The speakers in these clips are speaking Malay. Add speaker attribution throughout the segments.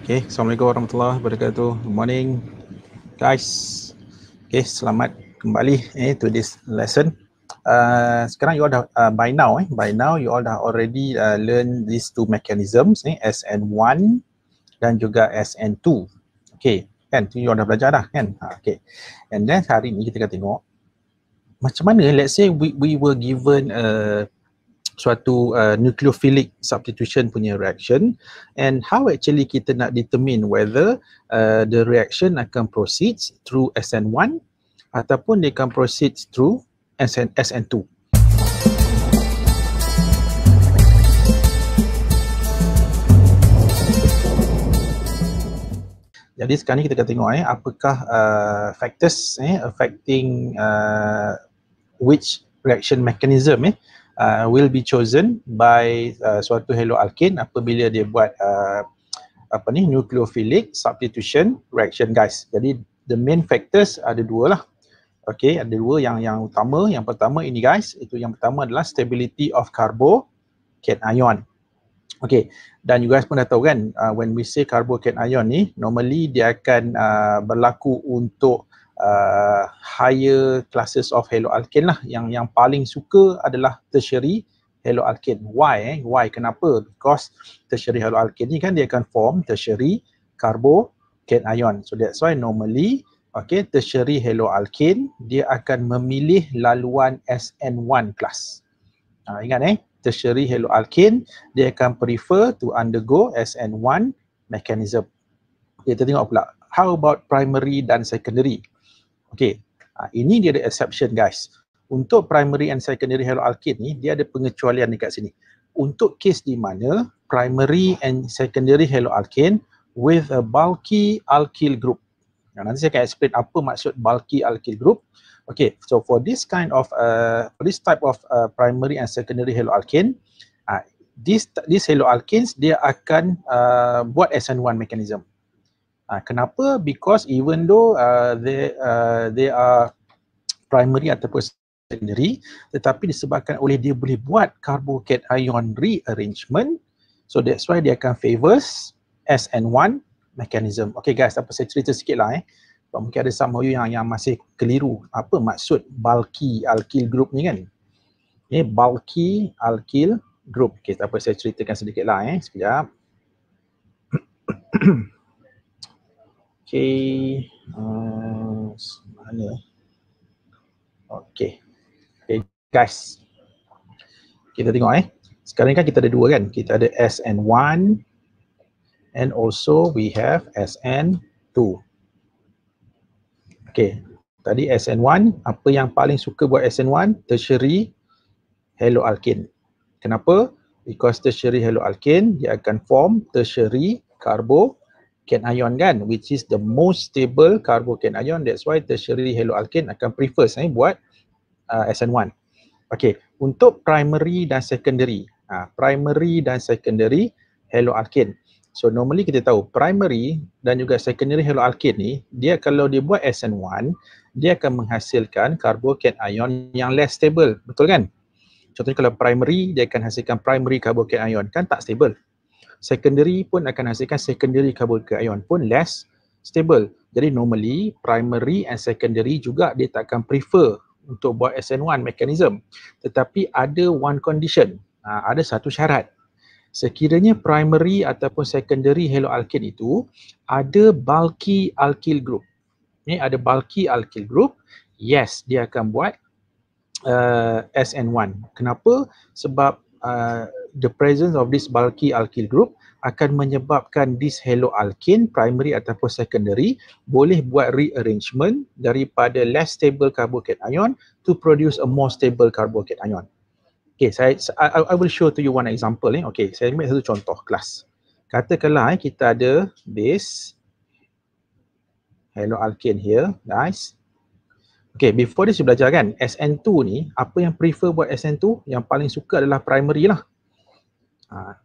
Speaker 1: Okay, Assalamualaikum warahmatullahi wabarakatuh. Good morning, guys. Okay, selamat kembali to this lesson. Sekarang you all dah by now you all dah already learn these two mechanisms, SN1 dan juga SN2. Okay, kan? You all dah belajar dah kan? Okay. And then hari ni kita akan tengok macam mana, let's say we were given suatu nucleophilic substitution punya reaction, and how actually kita nak determine whether the reaction akan proceed through SN1 ataupun dia akan proceed through SN2. Jadi sekarang ni kita akan tengok apakah factors affecting which reaction mechanism will be chosen by suatu haloalkane apabila dia buat nucleophilic substitution reaction, guys. Jadi the main factors ada dua lah. Okay, ada dua yang utama. Yang pertama ini, guys, itu yang pertama adalah stability of carbocation ion. Okay, dan you guys pun dah tahu kan, when we say carbocation ion ni, normally dia akan berlaku untuk higher classes of haloalkane lah. Yang paling suka adalah tertiary haloalkane. Why? Why? Kenapa? Because tertiary haloalkane ni kan dia akan form tertiary carbocation ion. So that's why normally, okay, tertiary haloalkane dia akan memilih laluan SN1 class. Ingat tertiary haloalkane dia akan prefer to undergo SN1 mechanism. Kita tengok pula, how about primary dan secondary? Okay, ini dia ada exception, guys. Untuk primary and secondary haloalkane ni, dia ada pengecualian dekat sini. Untuk case di mana primary and secondary haloalkane with a bulky alkyl group. Nanti saya akan explain apa maksud bulky alkyl group. Okay, so for this kind of for this type of primary and secondary haloalkane, these haloalkanes dia akan buat SN1 mechanism. Kenapa? Because even though they are primary ataupun secondary, tetapi disebabkan oleh dia boleh buat carbocation ion rearrangement, so that's why dia akan favors SN1 mechanism. Okay, guys, apa saya cerita sikit lah mungkin ada some of you yang masih keliru apa maksud bulky alkyl group ni kan. Bulky alkyl group. Okay, tak apa saya ceritakan sedikit lah sekejap. Okay, mana? Okay, guys, kita tengok sekarang kan kita ada dua kan, kita ada SN1 and also we have SN2. Okay, tadi SN1, apa yang paling suka buat SN1? Tertiary haloalkane. Kenapa? Because tertiary haloalkane dia akan form tertiary carbocation ion kan, which is the most stable carbocation ion. That's why tertiary haloalkane akan prefer buat SN1. Okay, untuk primary dan secondary, primary dan secondary haloalkane. So normally kita tahu primary dan juga secondary haloalkane ni, dia kalau dia buat SN1, dia akan menghasilkan carbocation ion yang less stable, betul kan? Contohnya kalau primary, dia akan hasilkan primary carbocation ion, kan tak stable. Secondary pun akan hasilkan secondary carbocation ion pun less stable. Jadi normally primary and secondary juga dia tak akan prefer untuk buat SN1 mechanism. Tetapi ada one condition, ada satu syarat. Sekiranya primary ataupun secondary haloalkane itu ada bulky alkyl group. Ada bulky alkyl group, yes, dia akan buat SN1. Kenapa? Sebab the presence of this bulky alkyl group akan menyebabkan this haloalkane primary ataupun secondary boleh buat rearrangement daripada less stable carbocation ion to produce a more stable carbocation ion. Okay, I will show to you one example. Okay, saya ambil satu contoh kelas. Katakanlah kita ada base haloalkane here, guys. Okay, before this you belajar kan, SN2 ni, apa yang prefer buat SN2? Yang paling suka adalah primary lah.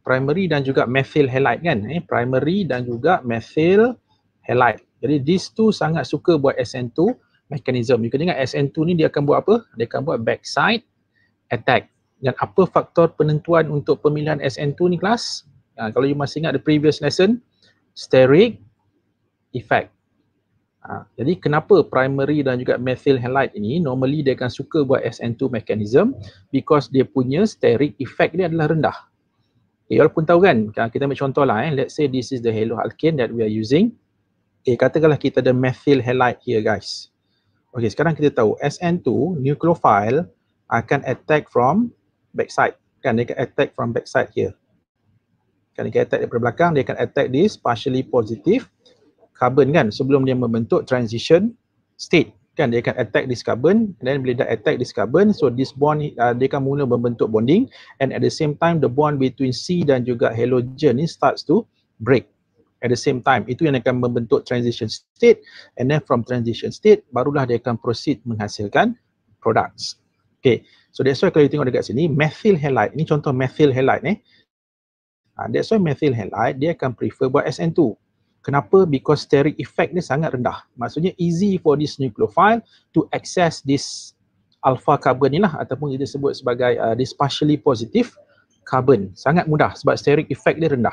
Speaker 1: Primary dan juga methyl halide kan, primary dan juga methyl halide. Jadi these two sangat suka buat SN2 mechanism. You kena ingat SN2 ni dia akan buat apa? Dia akan buat backside attack. Dan apa faktor penentuan untuk pemilihan SN2 ni, kelas? Kalau you masih ingat the previous lesson, steric effect. Jadi kenapa primary dan juga methyl halide ini normally dia akan suka buat SN2 mechanism, because dia punya steric effect dia adalah rendah. Okay, walaupun tahu kan, kita ambil contoh lah, let's say this is the haloalkane that we are using. Okay, katakanlah kita ada methyl halide here guys. Okay, sekarang kita tahu SN2 nucleophile akan attack from backside. Kan dia akan attack from backside here. Kan dia akan attack daripada belakang, dia akan attack this partially positive carbon kan, sebelum dia membentuk transition state. Kan dia akan attack this carbon, and then bila dia attack this carbon, so this bond dia akan mula membentuk bonding, and at the same time the bond between C dan juga halogen ni starts to break. At the same time, itu yang akan membentuk transition state, and then from transition state barulah dia akan proceed menghasilkan products. Okay, so that's why kalau you tengok dekat sini, methyl halide, ini contoh methyl halide that's why methyl halide dia akan prefer buat SN2. Kenapa? Because steric effect dia sangat rendah. Maksudnya easy for this nucleophile to access this alpha carbon ni lah, ataupun kita sebut sebagai this partially positive carbon. Sangat mudah sebab steric effect dia rendah.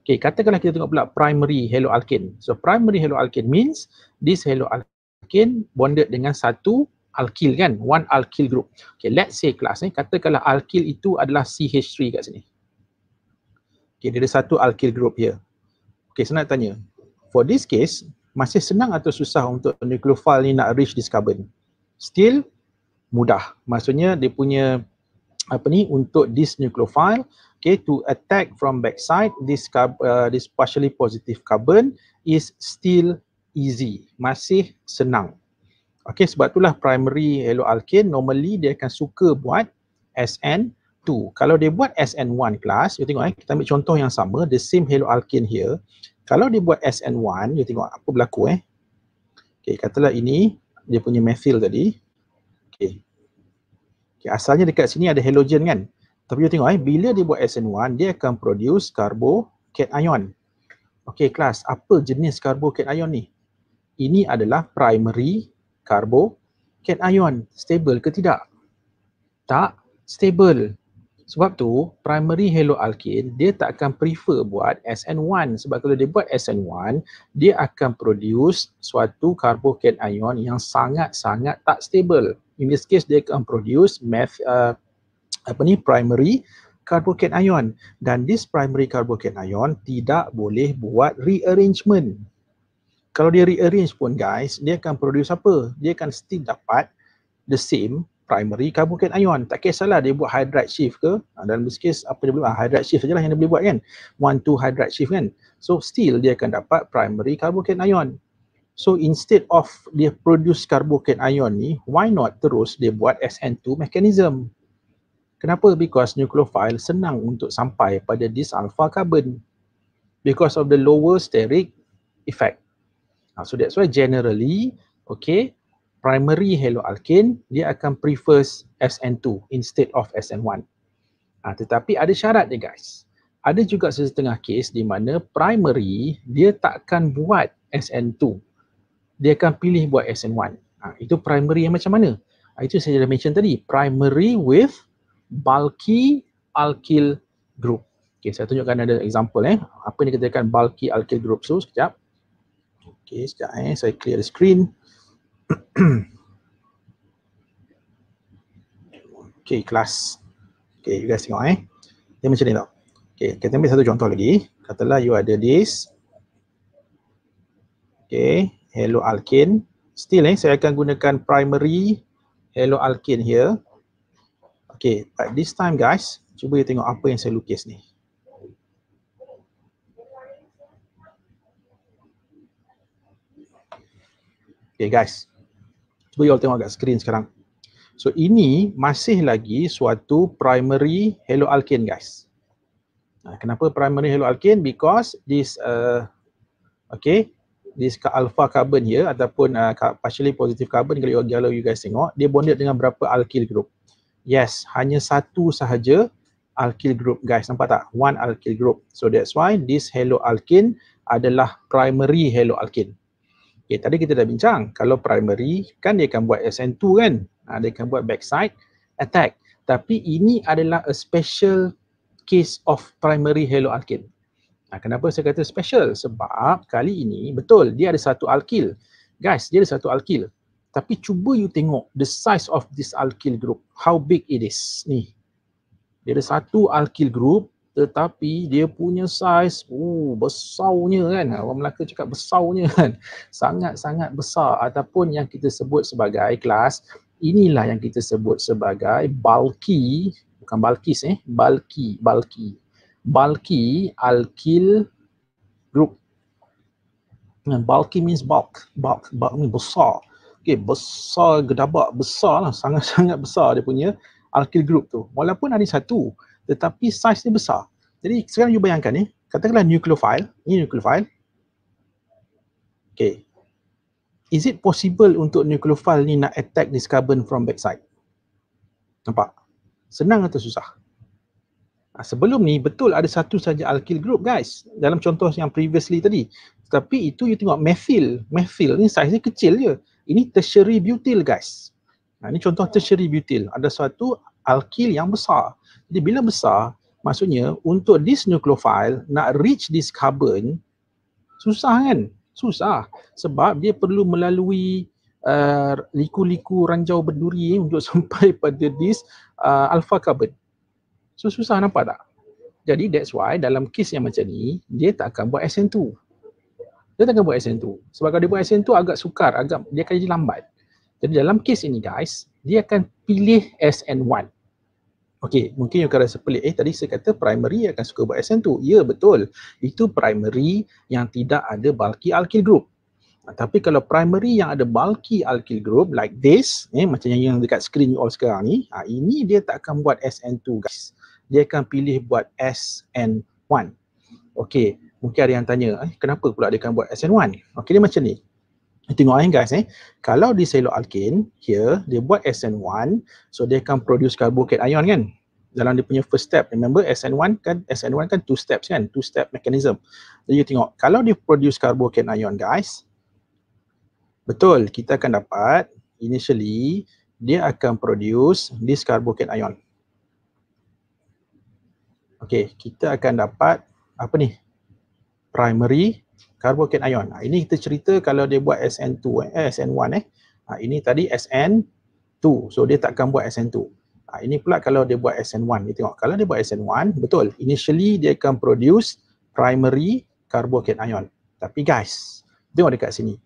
Speaker 1: Okay, katakanlah kita tengok pula primary haloalkane. So primary haloalkane means this haloalkane bonded dengan satu alkyl kan, one alkyl group. Okay, let's say kelas ni, katakanlah alkyl itu adalah CH3 kat sini. Okay, dia ada satu alkyl group here. Okay, saya nak tanya, for this case, masih senang atau susah untuk nucleophile ni nak reach this carbon? Still mudah. Maksudnya dia punya untuk this nucleophile, okay, to attack from backside this partially positive carbon is still easy. Masih senang. Okay, sebab itulah primary haloalkane normally dia akan suka buat SN2. Kalau dia buat SN1 class, you tengok kita ambil contoh yang sama, the same haloalkane here. Kalau dia buat SN1, you tengok apa berlaku Okay, katalah ini dia punya methyl tadi. Okay, asalnya dekat sini ada halogen kan. Tapi you tengok bila dia buat SN1, dia akan produce carbocation. Okay, kelas, apa jenis carbocation ni? Ini adalah primary carbocation. Stable ke tidak? Tak stable. Sebab tu primary haloalkane dia tak akan prefer buat SN1, sebab kalau dia buat SN1 dia akan produce suatu carbocation yang sangat-sangat tak stable. In this case dia akan produce primary carbocation, dan this primary carbocation tidak boleh buat rearrangement. Kalau dia rearrange pun guys, dia akan produce apa? Dia akan still dapat the same primary carbocation. Tak kisahlah dia buat hydride shift ke, dalam this case apa dia boleh buat, hydride shift sajalah yang dia boleh buat kan, 1,2 hydride shift kan. So still dia akan dapat primary carbocation. So instead of dia produce carbocation ni, why not terus dia buat SN2 mechanism? Kenapa? Because nucleophile senang untuk sampai pada this alpha carbon because of the lower steric effect. So that's why generally, okay, primary haloalkane dia akan prefers SN2 instead of SN1. Tetapi ada syarat dia guys. Ada juga setengah case di mana primary dia takkan buat SN2. Dia akan pilih buat SN1. Itu primary yang macam mana? Itu saya dah mention tadi, primary with bulky alkyl group. Okay, saya tunjukkan ada example apa ni katakan bulky alkyl group. So sekejap. Okay, sekejap saya clear the screen. Okay, kelas. Okay, you guys tengok dia macam ni tau. Okay, kita ambil satu contoh lagi. Katalah you ada this. Okay, haloalkane. Still saya akan gunakan primary haloalkane here. Okay, but this time guys, cuba you tengok apa yang saya lukis ni. Okay guys, cuba you all tengok kat screen sekarang. So ini masih lagi suatu primary haloalkane guys. Kenapa primary haloalkane? Because this this alpha carbon here ataupun partially positive carbon, kalau you guys tengok, dia bonded dengan berapa alkyl group? Yes, hanya satu sahaja alkyl group guys. Nampak tak? One alkyl group. So that's why this haloalkane adalah primary haloalkane. Okay, tadi kita dah bincang, kalau primary kan dia akan buat SN2 kan, dia akan buat backside attack. Tapi ini adalah a special case of primary haloalkane. Kenapa saya kata special? Sebab kali ini betul dia ada satu alkyl. Guys, dia ada satu alkyl. Tapi cuba you tengok the size of this alkyl group. How big it is. Ni. Dia ada satu alkyl group tetapi dia punya size besarnya kan. Orang Melaka cakap besarnya kan. Sangat-sangat besar ataupun yang kita sebut sebagai kelas, inilah yang kita sebut sebagai bulky, bukan bulkis bulky alkyl group. Bulky means bulk ni besar. Okay, besar gedabak, besar lah, sangat-sangat besar dia punya alkyl group tu. Walaupun ada satu, tetapi saiz dia besar. Jadi sekarang you bayangkan ni, katakanlah nucleophile, ni nucleophile. Okay. Is it possible untuk nucleophile ni nak attack this carbon from backside? Nampak? Senang atau susah? Sebelum ni betul ada satu saja alkyl group guys, dalam contoh yang previously tadi. Tapi itu you tengok methyl ni saiz dia kecil je. Ini tertiary butyl guys. Ini contoh tertiary butyl. Ada satu alkyl yang besar. Jadi bila besar, maksudnya untuk this nucleophile nak reach this carbon, susah kan? Susah. Sebab dia perlu melalui liku-liku ranjau berduri untuk sampai pada this alpha carbon. So susah, nampak tak? Jadi that's why dalam kes yang macam ni, dia tak akan buat SN2. Dia tak akan buat SN2. Sebab kalau dia buat SN2 agak sukar, dia akan jadi lambat. Jadi dalam kes ini guys, dia akan pilih SN1. Okey, mungkin you akan rasa pelik. Tadi saya kata primary akan suka buat SN2. Ya, betul. Itu primary yang tidak ada bulky alkyl group. Tapi kalau primary yang ada bulky alkyl group like this, macam yang dekat screen you all sekarang ni, ini dia tak akan buat SN2 guys. Dia akan pilih buat SN1. Okey, mungkin ada yang tanya, kenapa pula dia akan buat SN1? Okey, dia macam ni. Tengok guys, kalau di siloalkane here, dia buat SN1, so dia akan produce carbocation ion kan? Dalam dia punya first step, remember SN1 kan two steps kan? Two step mechanism. Jadi you tengok, kalau dia produce carbocation ion guys, betul, kita akan dapat initially dia akan produce this carbocation ion. Okey, kita akan dapat apa ni? Primary carbocation ion. Ini kita cerita kalau dia buat SN2 SN1 ini tadi SN2. So dia tak akan buat SN2. Ini pula kalau dia buat SN1. Kita tengok kalau dia buat SN1, betul. Initially dia akan produce primary carbocation ion. Tapi guys, tengok dekat sini.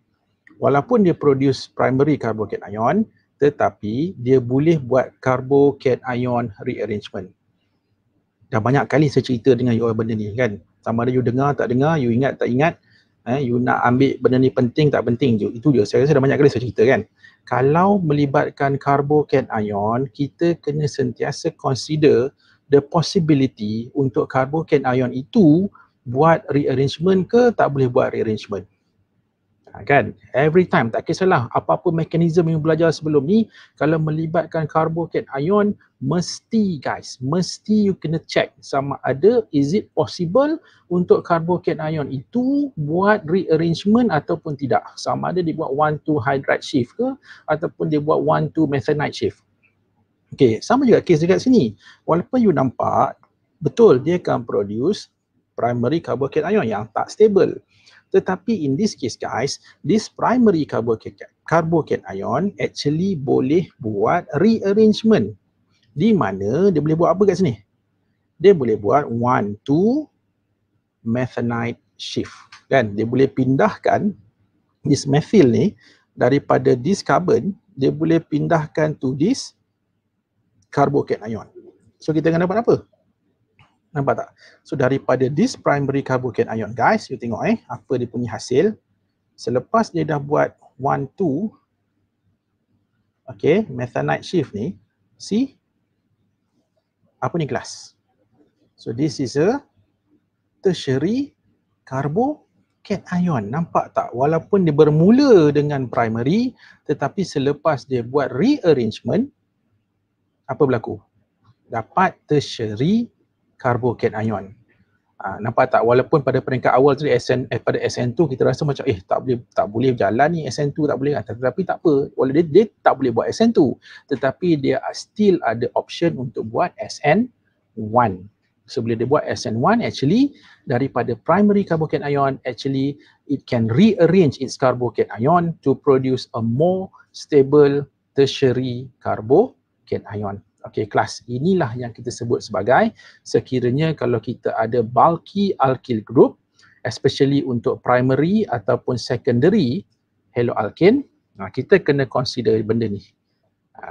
Speaker 1: Walaupun dia produce primary carbocation ion, tetapi dia boleh buat carbocation ion rearrangement. Dah banyak kali saya cerita dengan you all benda ni kan. Sama ada you dengar tak dengar, you ingat tak ingat, you nak ambil benda ni penting tak penting je. Itu je, saya rasa dah banyak kali saya cerita kan. Kalau melibatkan carbocation ion, kita kena sentiasa consider the possibility untuk carbocation ion itu buat rearrangement ke tak boleh buat rearrangement. Kan, every time, tak kisahlah apa-apa mekanisme yang belajar sebelum ni, kalau melibatkan carbocation ion, mesti guys, mesti you kena check sama ada is it possible untuk carbocation ion itu buat rearrangement ataupun tidak. Sama ada dia buat 1,2 hydride shift ke ataupun dia buat 1,2 methanide shift. Okay, sama juga kes dekat sini. Walaupun you nampak, betul dia akan produce primary carbocation ion yang tak stable. Tetapi in this case guys, this primary carbocation ion actually boleh buat rearrangement. Di mana dia boleh buat apa kat sini? Dia boleh buat 1,2 methanide shift. Kan? Dia boleh pindahkan this methyl ni daripada this carbon, dia boleh pindahkan to this carbocation ion. So kita akan dapat apa? Nampak tak? So daripada this primary carbocation ion guys, you tengok apa dia punya hasil. Selepas dia dah buat 1,2 methanide shift ni, see? Apa ni kelas? So this is a tertiary carbocation ion. Nampak tak? Walaupun dia bermula dengan primary, tetapi selepas dia buat rearrangement, apa berlaku? Dapat tertiary carbocation ion. Nampak tak? Walaupun pada peringkat awal tadi pada SN2 kita rasa macam tak boleh jalan ni, SN2 tak boleh. Tetapi tak apa. Walaupun dia tak boleh buat SN2, tetapi dia still ada option untuk buat SN1. So bila dia buat SN1, actually daripada primary carbocation actually it can rearrange its carbocation to produce a more stable tertiary carbocation. Okay, kelas inilah yang kita sebut sebagai sekiranya kalau kita ada bulky alkyl group, especially untuk primary ataupun secondary haloalkane, kita kena consider benda ni.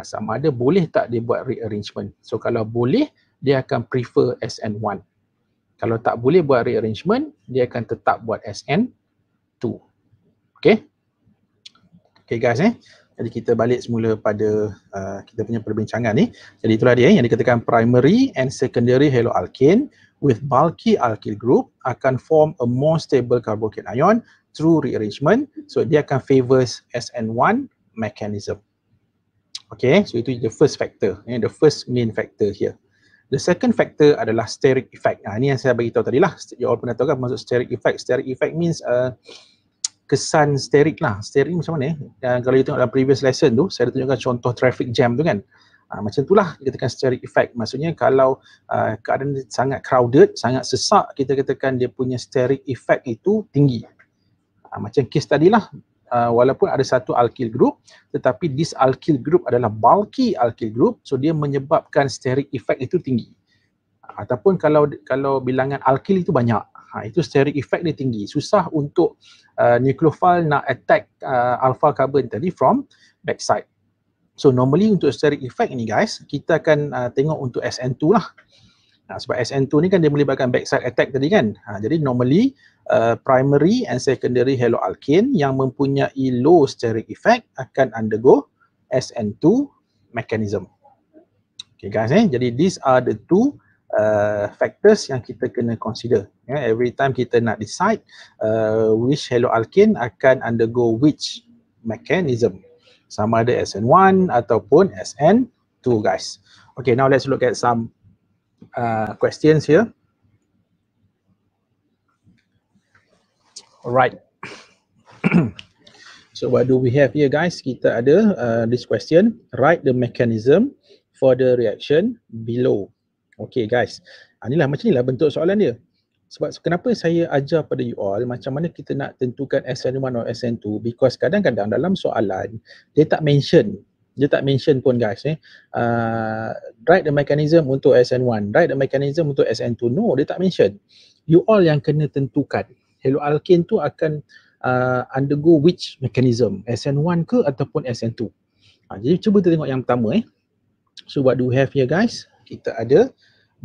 Speaker 1: Sama ada boleh tak dia buat rearrangement. So kalau boleh, dia akan prefer SN1. Kalau tak boleh buat rearrangement, dia akan tetap buat SN2. Okay? Okay guys, jadi kita balik semula pada kita punya perbincangan ni. Jadi itulah dia yang dikatakan primary and secondary haloalkane with bulky alkyl group akan form a more stable carbocation through rearrangement. So dia akan favors SN1 mechanism. Okay, so itu the first factor, the first main factor here. The second factor adalah steric effect. Ini yang saya bagi tahu tadi lah. You all pernah tahu kan maksud steric effect. Steric effect means kesan sterik lah. Sterik macam mana? Kalau you tengok dalam previous lesson tu, saya tunjukkan contoh traffic jam tu kan. Macam itulah kita katakan steric effect. Maksudnya kalau keadaan sangat crowded, sangat sesak, kita katakan dia punya steric effect itu tinggi. Macam kes tadilah, walaupun ada satu alkyl group, tetapi this alkyl group adalah bulky alkyl group, so dia menyebabkan steric effect itu tinggi. Ataupun kalau bilangan alkyl itu banyak, itu steric effect dia tinggi. Susah untuk nucleophile nak attack alpha carbon tadi from backside. So normally untuk steric effect ni guys, kita akan tengok untuk SN2 lah. Sebab SN2 ni kan dia melibatkan backside attack tadi kan. Jadi normally primary and secondary haloalkane yang mempunyai low steric effect akan undergo SN2 mechanism. Okay guys, jadi these are the two factors yang kita kena consider. Every time kita nak decide which haloalkane akan undergo which mechanism. Sama ada SN1 ataupun SN2 guys. Okay, now let's look at some questions here. Alright. So what do we have here guys? Kita ada this question. Write the mechanism for the reaction below. Okay guys, inilah macam inilah bentuk soalan dia. Sebab kenapa saya ajar pada you all macam mana kita nak tentukan SN1 atau SN2, because kadang-kadang dalam soalan dia tak mention pun guys write the mechanism untuk SN1, write the mechanism untuk SN2. No, dia tak mention. You all yang kena tentukan haloalkane tu akan undergo which mechanism, SN1 ke ataupun SN2. Jadi cuba kita tengok yang pertama So what do we have here guys? Kita ada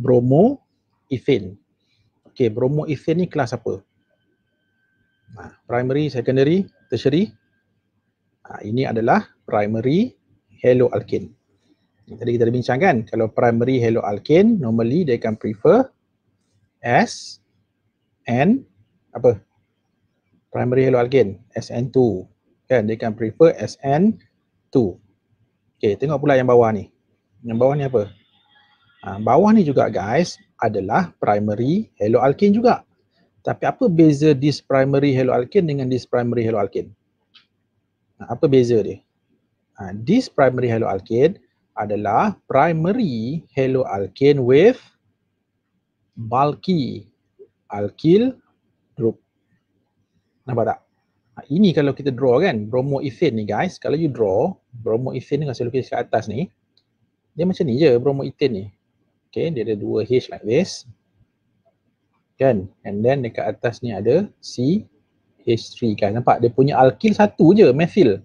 Speaker 1: bromoethane. Okay, bromoethane ni kelas apa? Primary, secondary, tertiary. Ini adalah primary haloalkane. Tadi kita dah bincangkan, kalau primary haloalkane normally dia akan prefer SN apa? Primary haloalkane SN2. Kan dia akan prefer SN2. Okay, tengok pula yang bawah ni. Yang bawah ni apa? Bawah ni juga guys adalah primary haloalkane juga. Tapi apa beza this primary haloalkane dengan this primary haloalkane? Apa beza dia? This primary haloalkane adalah primary haloalkane with bulky alkyl group. Nampak tak? Ini kalau kita draw kan, bromoethane ni guys, kalau you draw bromoethane ni, kalau saya lukis kat atas ni, dia macam ni je bromoethane ni. Okay, dia ada 2 H like this. Kan? And then dekat atas ni ada CH3 kan. Nampak? Dia punya alkyl satu je, methyl.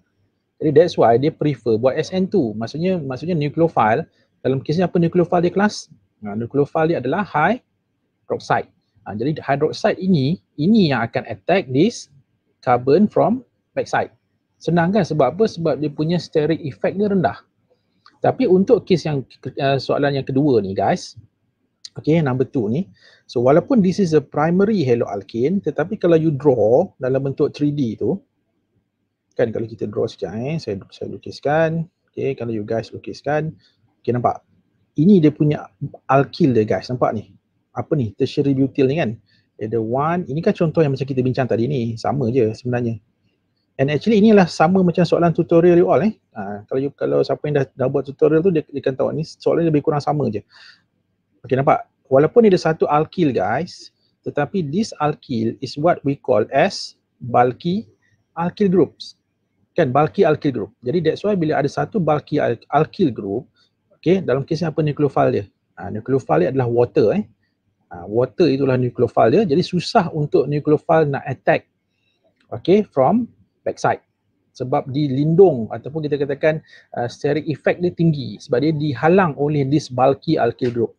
Speaker 1: Jadi that's why dia prefer buat SN2. Maksudnya nucleophile. Dalam kes ni apa nucleophile dia kelas? Nucleophile dia adalah hydroxide. Jadi hydroxide ini yang akan attack this carbon from backside. Senang kan? Sebab apa? Sebab dia punya steric effect dia rendah. Tapi untuk kes yang soalan yang kedua ni guys, okay, number 2 ni, so walaupun this is a primary haloalkane, tetapi kalau you draw dalam bentuk 3D tu, kan kalau kita draw sekejap saya lukiskan, okay, kalau you guys lukiskan, okay, nampak? Ini dia punya alkyl dia guys, nampak ni? Apa ni? Tertiary butyl ni kan? Ada 1, ini kan contoh yang macam kita bincang tadi ni, sama je sebenarnya. And actually inilah sama macam soalan tutorial you all kalau siapa yang dah buat tutorial tu dia akan tahu ni soalan lebih kurang sama je. Okey, nampak? walaupun ada satu alkyl guys, tetapi this alkyl is what we call as bulky alkyl groups. Kan, bulky alkyl group. Jadi that's why bila ada satu bulky alkyl group, okay, dalam kes ni apa nucleophile dia? Nucleophile dia adalah water. Water itulah nucleophile dia. Jadi susah untuk nucleophile nak attack, okay, from backside. Sebab dilindung ataupun kita katakan steric effect dia tinggi sebab dia dihalang oleh this bulky alkyl group.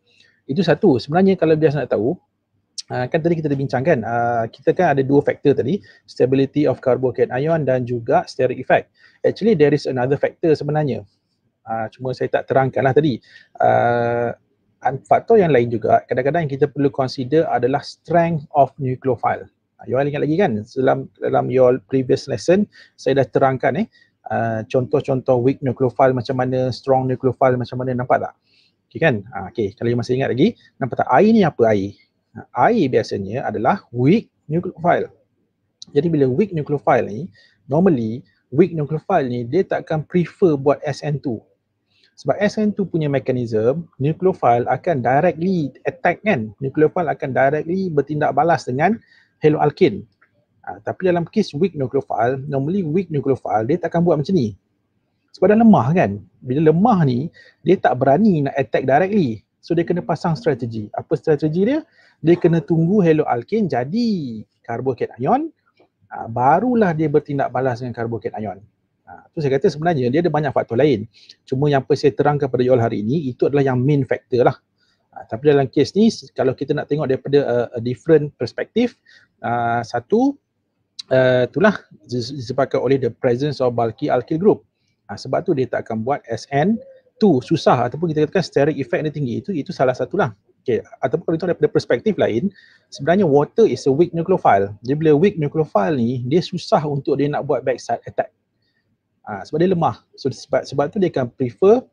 Speaker 1: Itu satu. Sebenarnya kalau biasa nak tahu, kan tadi kita dah bincangkan, kita kan ada dua faktor tadi, stability of carbocation ion dan juga steric effect. Actually there is another factor sebenarnya. Cuma saya tak terangkanlah tadi. Faktor yang lain juga kadang-kadang yang kita perlu consider adalah strength of nucleophile. You all ingat lagi kan, dalam your previous lesson saya dah terangkan contoh-contoh weak nucleophile macam mana, strong nucleophile macam mana, nampak tak? Okay kan? Okay, kalau you masih ingat lagi, nampak tak air ni apa air? Air biasanya adalah weak nucleophile. Jadi bila weak nucleophile ni, normally weak nucleophile ni dia tak akan prefer buat SN2. Sebab SN2 punya mekanisme, nucleophile akan directly attack kan, nucleophile akan directly bertindak balas dengan haloalkane. Tapi dalam kes weak nucleophile, normally weak nucleophile dia takkan buat macam ni. Sebab dah lemah kan. Bila lemah ni, dia tak berani nak attack directly. So dia kena pasang strategi. Apa strategi dia? Dia kena tunggu haloalkane jadi carbocation ion, barulah dia bertindak balas dengan carbocation ion. Tu saya kata sebenarnya dia ada banyak faktor lain. Cuma yang saya terangkan pada you all hari ini, itu adalah yang main factor lah. Tapi dalam kes ni, kalau kita nak tengok daripada a different perspektif, satu, itulah disebabkan oleh the presence of bulky alkyl group. Sebab tu dia tak akan buat SN2, susah ataupun kita katakan steric effect dia tinggi. Itu salah satulah. Okay. Ataupun kalau kita daripada perspektif lain, sebenarnya water is a weak nucleophile. Jadi bila weak nucleophile ni, dia susah untuk dia nak buat backside attack. Sebab dia lemah. So sebab tu dia akan prefer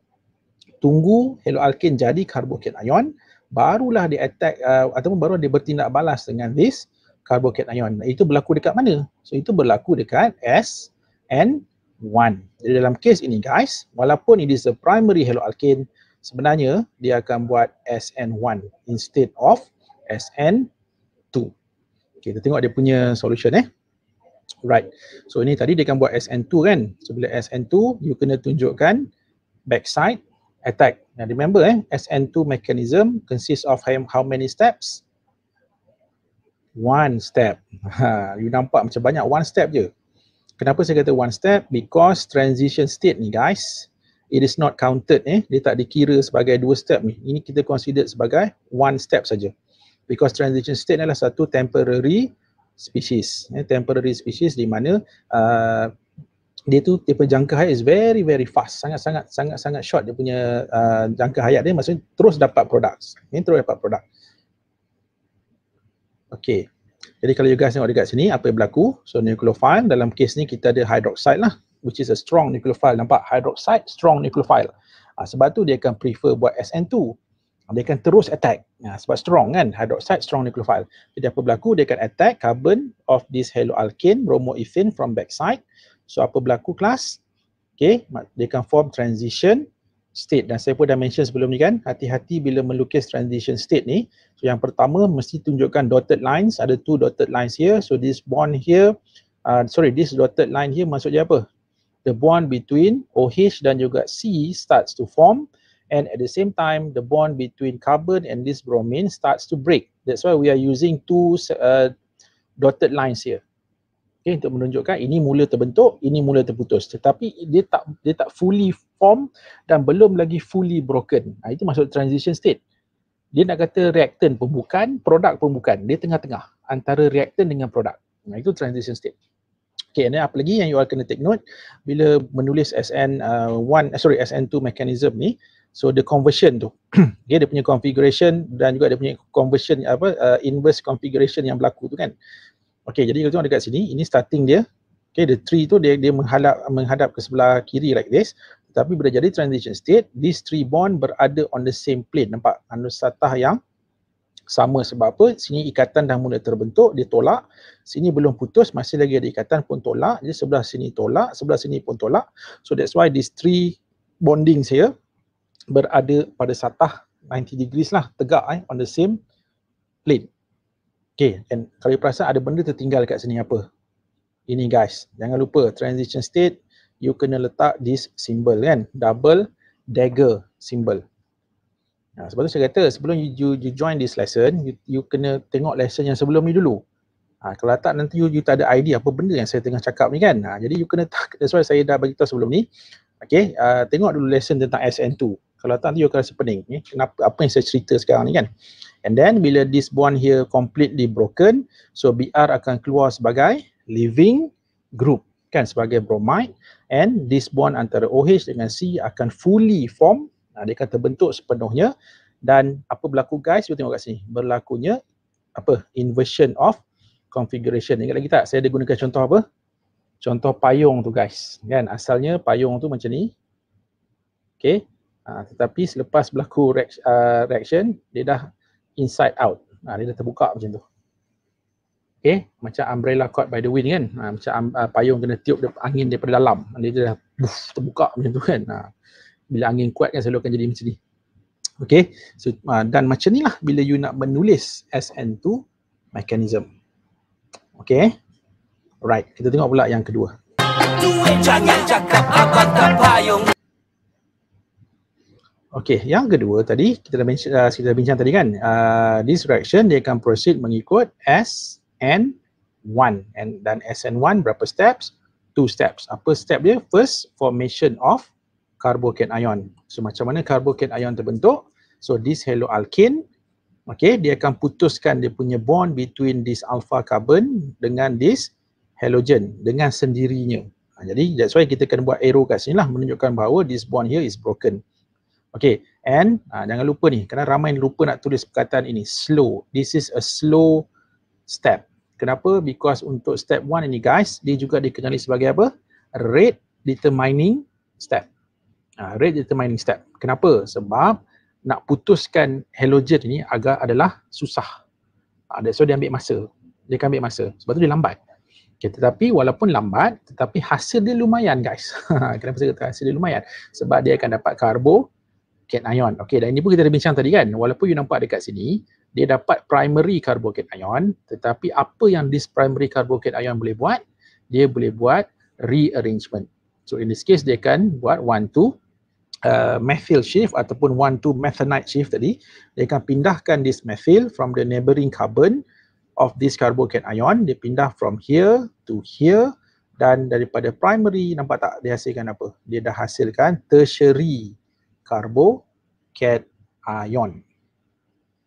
Speaker 1: tunggu haloalkane jadi carbocation ion, barulah dia attack ataupun baru dia bertindak balas dengan this carbocation ion. Itu berlaku dekat mana? So itu berlaku dekat SN1. Jadi dalam kes ini guys, walaupun it is a primary haloalkane, sebenarnya dia akan buat SN1 instead of SN2. Okay, kita tengok dia punya solution Right. So ini tadi dia akan buat SN2 kan. So bila SN2, you kena tunjukkan backside attack. Now remember SN2 mechanism consists of how many steps? One step. You nampak macam banyak, one step je. Kenapa saya kata one step? Because transition state ni guys, it is not counted dia tak dikira sebagai dua step ni. Ini kita consider sebagai one step saja. Because transition state adalah satu temporary species. Temporary species di mana dia punya jangka hayat is very fast, sangat short dia punya jangka hayat dia, maksudnya terus dapat produk. Terus dapat produk. Okey. Jadi kalau you guys tengok dekat sini apa yang berlaku, so nucleophile dalam kes ni kita ada hydroxide lah, which is a strong nucleophile. Nampak hydroxide strong nucleophile. Sebab tu dia akan prefer buat SN2. Dia akan terus attack. Sebab strong kan, hydroxide strong nucleophile. Jadi apa berlaku, dia akan attack carbon of this haloalkane bromoethane from backside. So apa berlaku kelas? Okay, dia akan form transition state. Dan saya pun dah mention sebelum ni kan, hati-hati bila melukis transition state ni. So yang pertama mesti tunjukkan dotted lines. Ada two dotted lines here. So this bond here, this dotted line here maksudnya apa? The bond between OH dan juga C starts to form. And at the same time, the bond between carbon and this bromine starts to break. That's why we are using two dotted lines here. Okay, untuk menunjukkan ini mula terbentuk, ini mula terputus. Tetapi dia tak fully form dan belum lagi fully broken. Itu maksud transition state. Dia nak kata reactant pun bukan, produk pun bukan. Dia tengah-tengah antara reactant dengan produk. Itu transition state. Okay, and then apa lagi yang you all kena take note bila menulis SN2 mechanism ni. So the conversion tu, dia punya configuration dan juga dia punya conversion inverse configuration yang berlaku tu kan. Okay, jadi kalau tengok dekat sini, ini starting dia. Okay, the tree tu dia menghadap ke sebelah kiri like this. Tapi bila jadi transition state, these three bond berada on the same plane. Nampak? Anusatah yang sama. Sebab apa? Sini ikatan dah mula terbentuk, dia tolak. Sini belum putus, masih lagi ada ikatan pun tolak. Jadi sebelah sini tolak, sebelah sini pun tolak. So that's why these three bondings here berada pada satah 90 degrees lah, tegak on the same plane. Okay, dan kalau perasan ada benda tertinggal kat sini apa? Ini guys, jangan lupa transition state, you kena letak this symbol kan, double dagger symbol. Nah, sebab tu saya kata sebelum you join this lesson, you kena tengok lesson yang sebelum ni dulu. Kalau tak nanti you tak ada idea apa benda yang saya tengah cakap ni kan. Jadi you kena, that's why saya dah beritahu sebelum ni. Okay, tengok dulu lesson tentang SN2. Kalau tak nanti you akan rasa pening. Kenapa, apa yang saya cerita sekarang ni kan. And then bila this bond here completely broken, so Br akan keluar sebagai living group kan, sebagai bromide, and this bond antara OH dengan C akan fully form. Dia akan terbentuk sepenuhnya, dan apa berlaku guys, you tengok kat sini, berlakunya apa, inversion of configuration. Ingat lagi tak saya ada gunakan contoh apa? Contoh payung tu guys kan, asalnya payung tu macam ni. Okay, tetapi selepas berlaku reaction, dia dah inside out, dia dah terbuka macam tu. Okay, macam umbrella caught by the wind kan, macam payung kena tiup angin daripada dalam, dia dah terbuka macam tu kan. Bila angin kuat kan selalu akan jadi macam ni. Okay, so, dan macam ni lah bila you nak menulis SN2 mechanism. Okay, alright, kita tengok pula yang kedua. Jangan cakap abang tak payung. Okay, yang kedua tadi kita dah bincang tadi kan, this reaction dia akan proceed mengikut SN1, dan SN1 berapa steps? 2 steps. Apa step dia? First, formation of carbocation. So macam mana carbocation terbentuk? So this haloalkane, okay, dia akan putuskan dia punya bond between this alpha carbon dengan this halogen dengan sendirinya. Jadi that's why kita kena buat arrow kat sini lah, menunjukkan bahawa this bond here is broken. Okay, and jangan lupa ni, kerana ramai yang lupa nak tulis perkataan ini, slow. This is a slow step. Kenapa? Because untuk step 1 ini guys, dia juga dikenali sebagai apa? Rate determining step. Rate determining step. Kenapa? Sebab nak putuskan halogen ini adalah susah. That's why dia ambil masa. Dia akan ambil masa. Sebab tu dia lambat. Okay, tetapi walaupun lambat, tetapi hasil dia lumayan guys. Kenapa saya kata hasil dia lumayan? Sebab dia akan dapat carbocation. Okay, dan ini pun kita dah bincang tadi kan. Walaupun you nampak dekat sini, dia dapat primary carbocation, tetapi apa yang this primary carbocation boleh buat? Dia boleh buat rearrangement. So in this case, dia akan buat 1,2 methyl shift ataupun 1,2 methanide shift tadi. Dia akan pindahkan this methyl from the neighboring carbon of this carbocation. Dia pindah from here to here, dan daripada primary, nampak tak dia hasilkan apa? Dia dah hasilkan tertiary carbocation.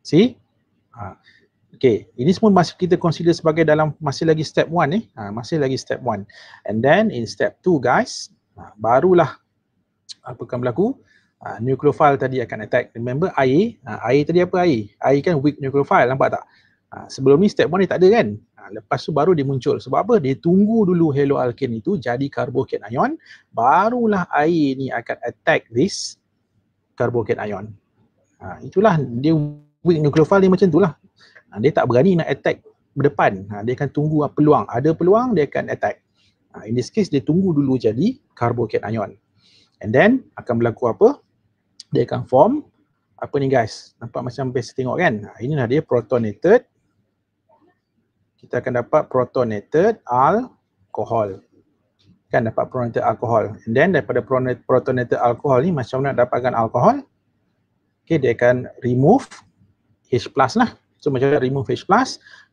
Speaker 1: See? Okay, ini semua masih kita consider sebagai dalam masih lagi step 1 ni. Masih lagi step 1. And then in step 2 guys, barulah apa akan berlaku? Nucleophile tadi akan attack. Remember air? Air tadi apa air? Air kan weak nucleophile, nampak tak? Sebelum ni step 1 ni tak ada kan? Lepas tu baru dia muncul. Sebab apa? Dia tunggu dulu haloalkane itu jadi carbocation, barulah air ni akan attack this carbocation. Itulah dia weak nucleophile dia macam itulah. Dia tak berani nak attack berdepan. Dia akan tunggu peluang. Ada peluang dia akan attack. In this case dia tunggu dulu jadi carbocation. And then akan berlaku apa? Dia akan form apa ni guys? Nampak macam biasa tengok kan? Inilah dia protonated. Kita akan dapat protonated alcohol. Kan dapat protonated alcohol. And then daripada protonated alcohol ni macam mana nak dapatkan alkohol? Okay, dia akan remove H+ lah. So macam mana remove H+?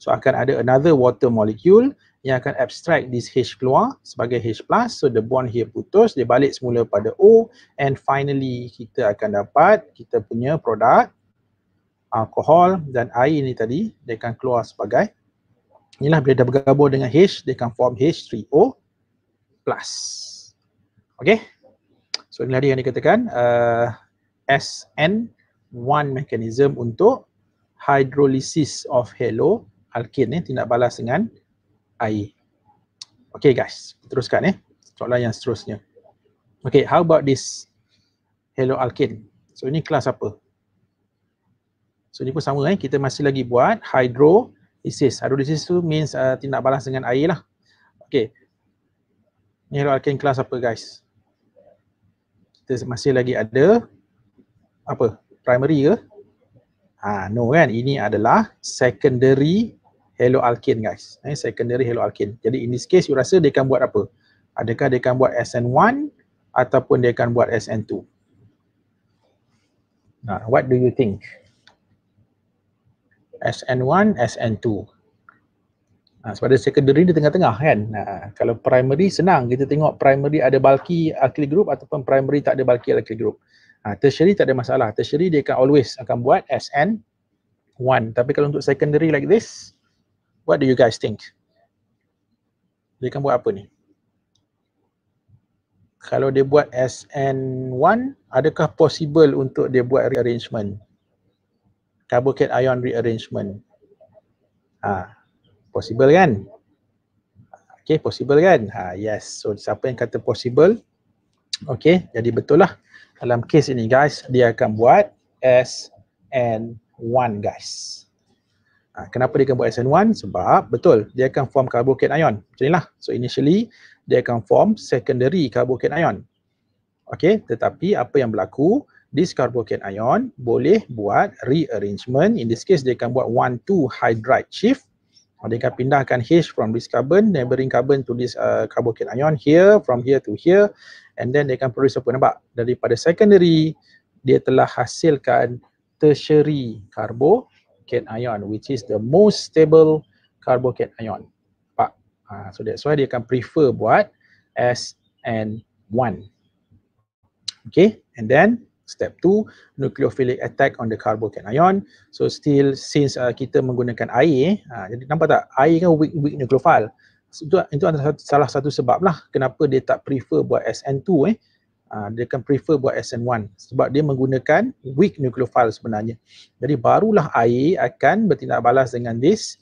Speaker 1: So akan ada another water molecule yang akan abstract this H keluar sebagai H+. So the bond here putus, dia balik semula pada O, and finally kita akan dapat kita punya produk alkohol, dan air ni tadi dia akan keluar sebagai, inilah bila dah bergabung dengan H, dia akan form H3O+. Okay, so inilah dia yang dikatakan SN1 mechanism untuk hydrolysis of haloalkane, tindak balas dengan air. Okay guys, teruskan soalan yang seterusnya. Okay, how about this haloalkane? So ini kelas apa? So ini pun sama kita masih lagi buat hydrolysis. Hydrolysis tu means tindak balas dengan air lah. Okay, ini haloalkane kelas apa guys? Kita masih lagi ada apa? Primary ke? No kan, ini adalah secondary haloalkane guys. Secondary haloalkane. Jadi in this case, you rasa dia akan buat apa? Adakah dia akan buat SN1 ataupun dia akan buat SN2? What do you think? SN1, SN2. Sebab dia secondary di tengah-tengah kan. Kalau primary senang, kita tengok primary ada bulky alkyl group ataupun primary tak ada bulky alkyl group. Tertiary tak ada masalah. Tertiary dia akan always akan buat SN1. Tapi kalau untuk secondary like this, what do you guys think? Dia akan buat apa ni? Kalau dia buat SN1, adakah possible untuk dia buat rearrangement? Carbocation ion rearrangement. Possible kan? Okay, possible kan? Yes. So siapa yang kata possible? Okay, jadi betul lah. Dalam case ini guys, dia akan buat SN1 guys. Kenapa dia akan buat SN1? Sebab betul, dia akan form carbocation ion. Macam inilah. So initially, dia akan form secondary carbocation ion. Okay, tetapi apa yang berlaku, this carbocation ion boleh buat rearrangement. In this case, dia akan buat 1,2 hydride shift. Dia akan pindahkan H from this carbon, neighboring carbon to this carbocation ion here, from here to here, and then dia akan produce apa, nampak? Daripada secondary, dia telah hasilkan tertiary carbocation ion, which is the most stable carbocation ion. Nampak? So that's why dia akan prefer buat SN1. Okay, and then step 2, nucleophilic attack on the carbocation ion. So still since kita menggunakan air, jadi nampak tak, air kan weak nucleophile. Itu adalah salah satu sebab lah kenapa dia tak prefer buat SN2 dia akan prefer buat SN1 sebab dia menggunakan weak nucleophile sebenarnya. Jadi barulah air akan bertindak balas dengan this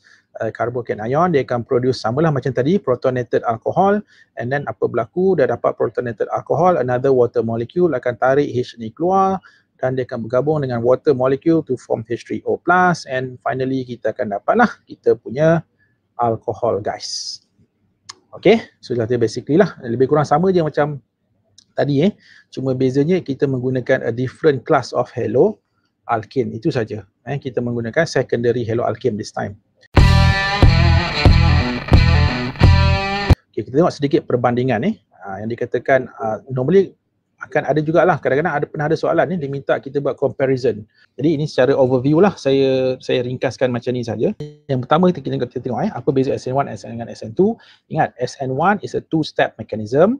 Speaker 1: carbocation ion. Dia akan produce samalah macam tadi, protonated alcohol, and then apa berlaku, dah dapat protonated alcohol, another water molecule akan tarik H ni keluar dan dia akan bergabung dengan water molecule to form H3O+, and finally kita akan dapatlah kita punya alcohol guys. Okay, so jadi basically lah, lebih kurang sama je macam tadi cuma bezanya kita menggunakan a different class of haloalkane, itu saja. Kita menggunakan secondary haloalkane this time. Okay, kita tengok sedikit perbandingan yang dikatakan normally akan ada jugalah, kadang-kadang pernah ada soalan dia minta kita buat comparison. Jadi ini secara overview lah, saya ringkaskan macam ni saja. Yang pertama kita tengok apa beza SN1 dengan SN2. Ingat, SN1 is a two-step mechanism.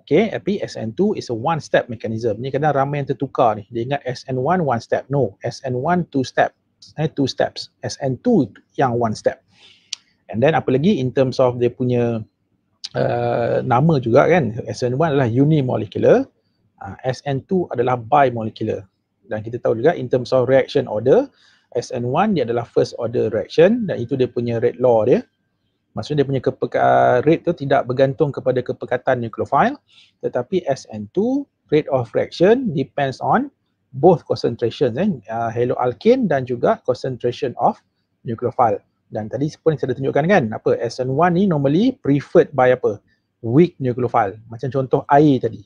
Speaker 1: Okay, tapi SN2 is a one-step mechanism. Ni kadang ramai yang tertukar ni. Dia ingat SN1 one step. No, SN1 two steps. SN2 yang one step. And then apa lagi in terms of dia punya nama juga kan, SN1 adalah unimolecular, SN2 adalah bimolecular. Dan kita tahu juga in terms of reaction order, SN1 dia adalah first order reaction dan itu dia punya rate law dia. Maksudnya dia punya rate tu tidak bergantung kepada kepekatan nucleophile, tetapi SN2 rate of reaction depends on both concentrations haloalkane dan juga concentration of nucleophile. Dan tadi pun saya dah tunjukkan kan, apa SN1 ni normally preferred by apa? Weak nucleophile. Macam contoh air tadi.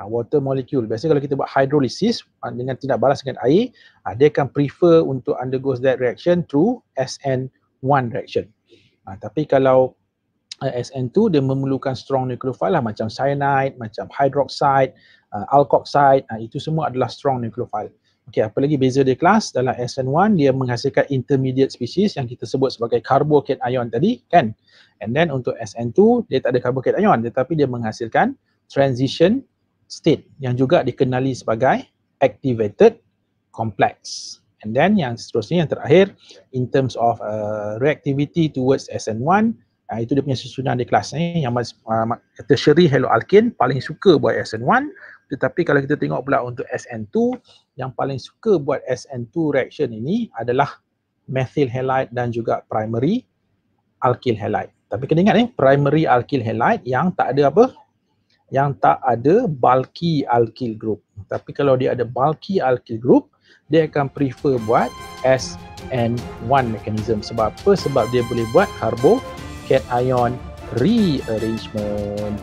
Speaker 1: Water molecule. Biasanya kalau kita buat hydrolysis dengan tindak balas dengan air, dia akan prefer untuk undergo that reaction through SN1 reaction. Tapi kalau SN2 dia memerlukan strong nucleophile lah, macam cyanide, macam hydroxide, alkoxide, itu semua adalah strong nucleophile. Okey, apa lagi beza dia kelas? Dalam SN1 dia menghasilkan intermediate species yang kita sebut sebagai carbocation ion tadi kan. And then untuk SN2 dia tak ada carbocation ion tetapi dia menghasilkan transition state yang juga dikenali sebagai activated complex. And then yang seterusnya yang terakhir in terms of reactivity towards SN1, itu dia punya susunan di kelas yang tertiary haloalkane paling suka buat SN1, tetapi kalau kita tengok pula untuk SN2, yang paling suka buat SN2 reaction ini adalah methyl halide dan juga primary alkyl halide. Tapi kena ingat primary alkyl halide yang tak ada apa? Yang tak ada bulky alkyl group. Tapi kalau dia ada bulky alkyl group, dia akan prefer buat SN1 mechanism. Sebab apa? Sebab dia boleh buat carbocation ion rearrangement.